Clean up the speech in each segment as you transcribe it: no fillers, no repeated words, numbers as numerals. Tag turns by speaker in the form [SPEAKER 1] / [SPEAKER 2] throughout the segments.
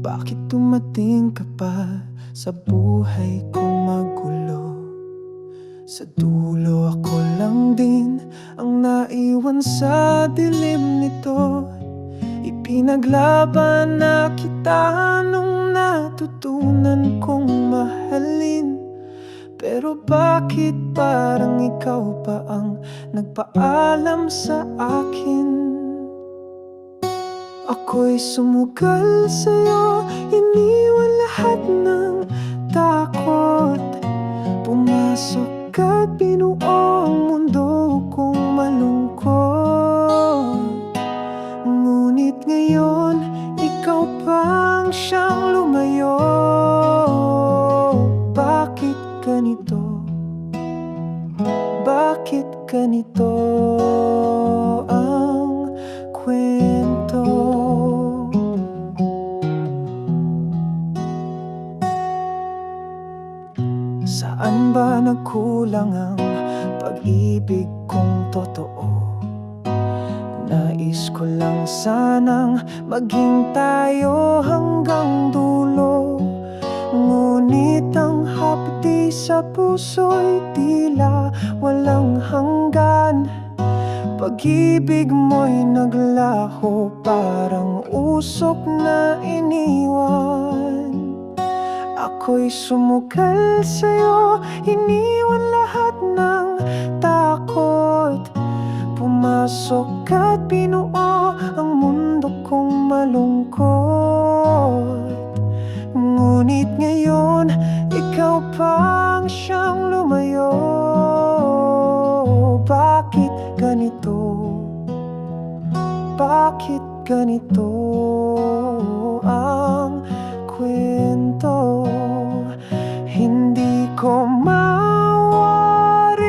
[SPEAKER 1] Bakit dumating ka pa sa buhay kong magulo? Sa dulo ako lang din ang naiwan sa dilim nito. Ipinaglaban na kita nung natutunan kong mahalin. Pero bakit parang ikaw pa ang nagpaalam sa akin? Ako'y sumugal sa'yo, iniwan lahat ng takot. Pumasok at binuo ang mundo kong malungkot. Ngunit ngayon, ikaw pang siyang lumayo. Bakit ganito? Bakit ganito ang kwento? Saan ba nagkulang ang pag-ibig kong totoo? Nais ko lang sanang maging tayo hanggang dulo. Ngunit ang hapdi sa puso'y tila walang hanggan. Pag-ibig mo'y naglaho, parang usok na iniwan. Ako'y sumugal sa'yo, iniwan lahat ng takot. Pumasok at binuo ang mundo kong malungkot. Ngunit ngayon, ikaw pang siyang lumayo. Bakit ganito? Bakit ganito ang kwento? Hindi ko mawari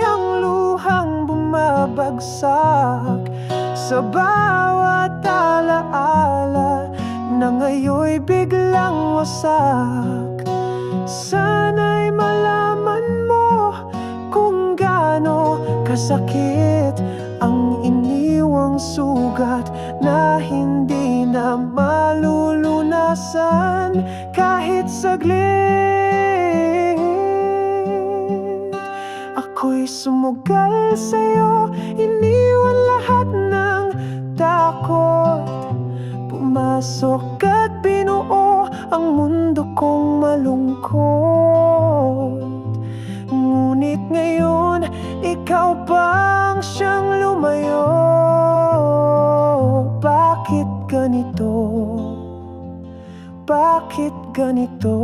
[SPEAKER 1] ang luhang bumabagsak sa bawat alaala na ngayon'y biglang wasak. Sana'y malaman mo kung gaano kasakit ang iniwang sugat na hindi na malulunasan kahit saglit. Ako'y sumugal sa'yo, iniwan lahat ng takot. Pumasok at binuo ang mundo kong malungkot. Ngunit ngayon, ikaw pang siyang lumayo. Bakit ganito? Bakit ganito